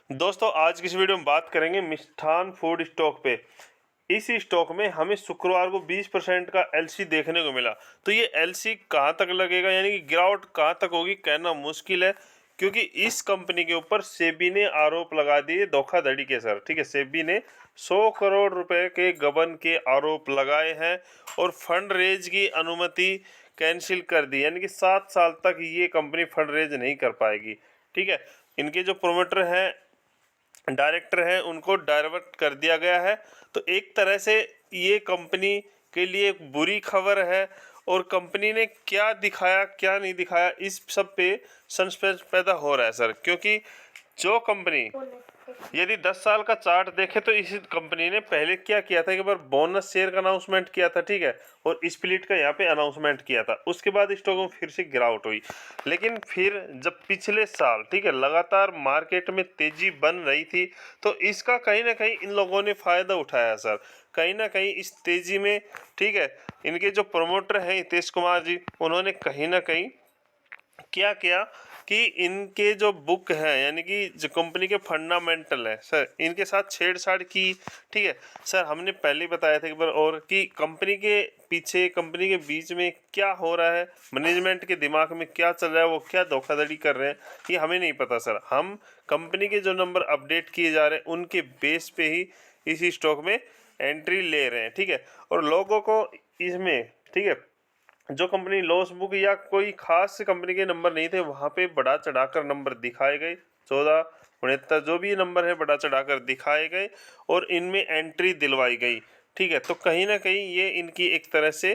दोस्तों आज की इस वीडियो में बात करेंगे मिष्ठान फूड स्टॉक पे। इस स्टॉक में हमें शुक्रवार को 20% का एलसी देखने को मिला। तो ये एलसी कहाँ तक लगेगा, यानी कि गिरावट कहाँ तक होगी, कहना मुश्किल है, क्योंकि इस कंपनी के ऊपर सेबी ने आरोप लगा दिए धोखाधड़ी के सर। ठीक है, सेबी ने 100 करोड़ रुपए के गबन के आरोप लगाए हैं और फंड रेज की अनुमति कैंसिल कर दी, यानी कि 7 साल तक ये कंपनी फंड रेज नहीं कर पाएगी। ठीक है, इनके जो प्रोमोटर हैं, डायरेक्टर हैं, उनको डाइवर्ट कर दिया गया है। तो एक तरह से ये कंपनी के लिए एक बुरी खबर है, और कंपनी ने क्या दिखाया क्या नहीं दिखाया इस सब पे सस्पेंस पैदा हो रहा है सर। क्योंकि जो कंपनी, यदि 10 साल का चार्ट देखे तो इस कंपनी ने पहले क्या किया था, एक बार बोनस शेयर का अनाउंसमेंट किया था, ठीक है, और स्प्लिट का यहाँ पे अनाउंसमेंट किया था। उसके बाद स्टॉक में फिर से गिरावट हुई। लेकिन फिर जब पिछले साल, ठीक है, लगातार मार्केट में तेजी बन रही थी, तो इसका कहीं ना कहीं इन लोगों ने फायदा उठाया सर। कहीं ना कहीं इस तेजी में, ठीक है, इनके जो प्रमोटर हैं हितेश कुमार जी, उन्होंने कहीं ना कहीं क्या किया कि इनके जो बुक है, यानी कि जो कंपनी के फंडामेंटल है सर, इनके साथ छेड़छाड़ की। ठीक है सर, हमने पहले ही बताया था एक बार और कि कंपनी के पीछे, कंपनी के बीच में क्या हो रहा है, मैनेजमेंट के दिमाग में क्या चल रहा है, वो क्या धोखाधड़ी कर रहे हैं, ये हमें नहीं पता सर। हम कंपनी के जो नंबर अपडेट किए जा रहे हैं उनके बेस पे ही इसी स्टॉक में एंट्री ले रहे हैं। ठीक है, और लोगों को इसमें, ठीक है, जो कंपनी लॉस बुक या कोई खास कंपनी के नंबर नहीं थे, वहाँ पे बढ़ा चढ़ाकर नंबर दिखाए गए। 14, 69 जो भी नंबर है बढ़ा चढ़ाकर दिखाए गए और इनमें एंट्री दिलवाई गई। ठीक है, तो कहीं ना कहीं ये इनकी एक तरह से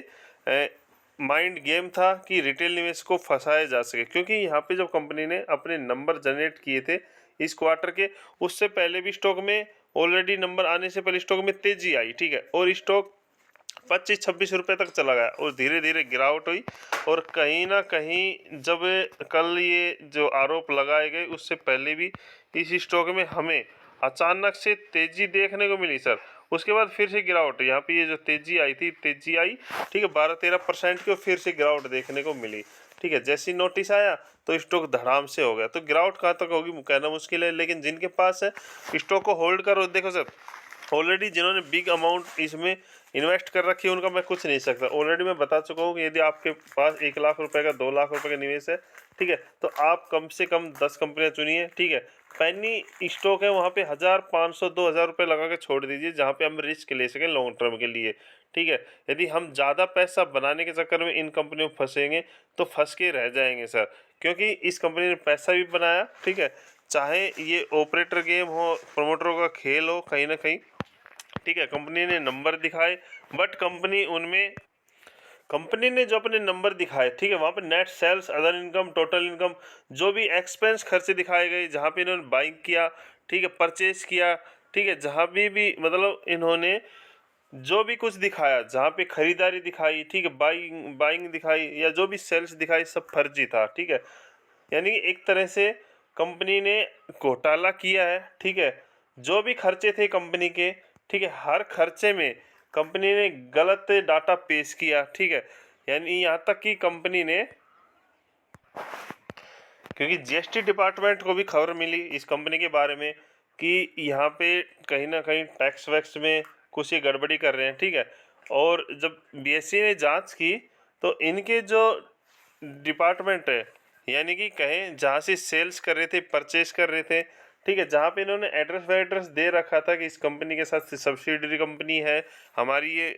माइंड गेम था कि रिटेल निवेश को फंसाया जा सके। क्योंकि यहाँ पे जब कंपनी ने अपने नंबर जनरेट किए थे इस क्वार्टर के, उससे पहले भी स्टॉक में ऑलरेडी नंबर आने से पहले स्टॉक में तेजी आई। ठीक है, और स्टॉक 25-26 रुपए तक चला गया और धीरे धीरे गिरावट हुई। और कहीं ना कहीं जब कल ये जो आरोप लगाए गए, उससे पहले भी इस स्टॉक में हमें अचानक से तेजी देखने को मिली सर। उसके बाद फिर से गिरावट, यहाँ पे ये जो तेजी आई थी, तेजी आई, ठीक है, 12-13% की, और फिर से गिरावट देखने को मिली। ठीक है, जैसे ही नोटिस आया तो स्टॉक धड़ाम से हो गया। तो गिरावट कहाँ तक होगी कहना मुश्किल है, लेकिन जिनके पास है स्टॉक को होल्ड करो। देखो सर, ऑलरेडी जिन्होंने बिग अमाउंट इसमें इन्वेस्ट कर रखी है उनका मैं कुछ नहीं सकता। ऑलरेडी मैं बता चुका हूँ कि यदि आपके पास 1 लाख रुपए का, 2 लाख रुपए का निवेश है, ठीक है, तो आप कम से कम 10 कंपनियां चुनिए। ठीक है, पेनी स्टॉक है, वहाँ पे 1,500-2,000 रुपये लगा के छोड़ दीजिए, जहाँ पे हम रिस्क ले सकें लॉन्ग टर्म के लिए। ठीक है, यदि हम ज़्यादा पैसा बनाने के चक्कर में इन कंपनियों में फंसेंगे तो फंस के रह जाएंगे सर। क्योंकि इस कंपनी ने पैसा भी बनाया, ठीक है, चाहे ये ऑपरेटर गेम हो, प्रमोटरों का खेल हो, कहीं ना कहीं, ठीक है, कंपनी ने नंबर दिखाए, बट कंपनी ने जो अपने नंबर दिखाए, ठीक है, वहाँ पे net sales, other income, total income, जो भी एक्सपेंस खर्चे दिखाए गए, जहाँ पे इन्होंने बाइंग किया, ठीक है, परचेज किया, ठीक है, जहाँ भी मतलब इन्होंने जो भी कुछ दिखाया, जहाँ पे खरीदारी दिखाई, ठीक है, बाइंग बाइंग दिखाई, या जो भी सेल्स दिखाई, सब फर्जी था। ठीक है, यानी कि एक तरह से कंपनी ने घोटाला किया है। ठीक है, जो भी खर्चे थे कंपनी के, ठीक है, हर खर्चे में कंपनी ने गलत डाटा पेश किया। ठीक है, यानी यहाँ तक कि कंपनी ने, क्योंकि जीएसटी डिपार्टमेंट को भी खबर मिली इस कंपनी के बारे में कि यहाँ पे कहीं ना कहीं टैक्स वैक्स में कुछ ये गड़बड़ी कर रहे हैं। ठीक है, और जब बीएसई ने जांच की तो इनके जो डिपार्टमेंट है, यानी कि कहें जहाँ से सेल्स कर रहे थे, परचेज कर रहे थे, ठीक है, जहाँ पे इन्होंने एड्रेस वेड्रेस दे रखा था कि इस कंपनी के साथ सब्सिडरी कंपनी है हमारी, ये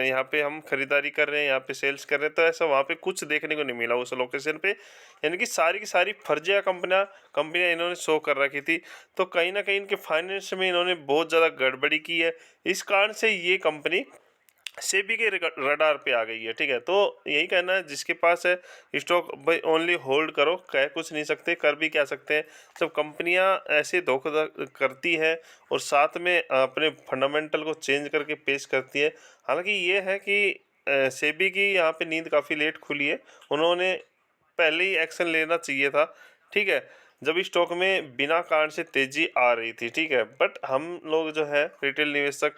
यहाँ पे हम खरीदारी कर रहे हैं, यहाँ पे सेल्स कर रहे हैं, तो ऐसा वहाँ पे कुछ देखने को नहीं मिला उस लोकेशन पे। यानी कि सारी की सारी फर्जिया कंपनियाँ इन्होंने शो कर रखी थी। तो कहीं ना कहीं इनके फाइनेंस में इन्होंने बहुत ज़्यादा गड़बड़ी की है। इस कारण से ये कंपनी सेबी के रडार पे आ गई है। ठीक है, तो यही कहना है, जिसके पास है स्टॉक भाई ओनली होल्ड करो, कह कुछ नहीं सकते, कर भी क्या सकते हैं। सब कंपनियां ऐसे धोखा करती है और साथ में अपने फंडामेंटल को चेंज करके पेश करती है। हालांकि ये है कि सेबी की यहाँ पे नींद काफ़ी लेट खुली है, उन्होंने पहले ही एक्शन लेना चाहिए था। ठीक है, जब स्टॉक में बिना कारण से तेजी आ रही थी। ठीक है, बट हम लोग जो है रिटेल निवेशक,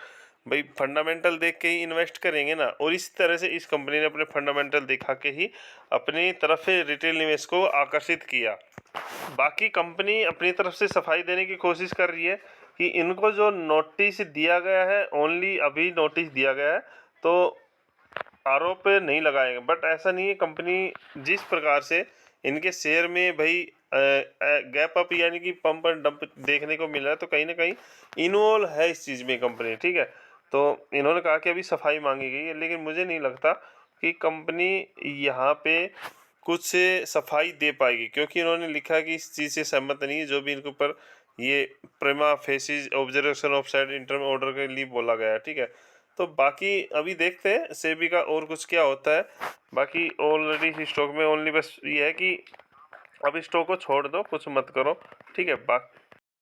भाई फंडामेंटल देख के ही इन्वेस्ट करेंगे ना, और इस तरह से इस कंपनी ने अपने फंडामेंटल दिखा के ही अपनी तरफ से रिटेल निवेश को आकर्षित किया। बाकी कंपनी अपनी तरफ से सफाई देने की कोशिश कर रही है कि इनको जो नोटिस दिया गया है, ओनली अभी नोटिस दिया गया है, तो आरोप नहीं लगाएंगे। बट ऐसा नहीं है, कंपनी जिस प्रकार से इनके शेयर में भाई गैप अप यानी कि पंप एंड डंप देखने को मिल रहा है, तो कहीं ना कहीं इन्वॉल्व है इस चीज़ में कंपनी, ठीक है। तो इन्होंने कहा कि अभी सफाई मांगी गई है, लेकिन मुझे नहीं लगता कि कंपनी यहाँ पे कुछ सफाई दे पाएगी, क्योंकि इन्होंने लिखा कि इस चीज़ से सहमत नहीं है जो भी इनके ऊपर ये prima facie observation of side interim order के लिए बोला गया है, ठीक है। तो बाकी अभी देखते हैं सेबी का और कुछ क्या होता है। बाकी ऑलरेडी स्टॉक में ओनली बस ये है कि अब स्टॉक को छोड़ दो, कुछ मत करो, ठीक है। बाकी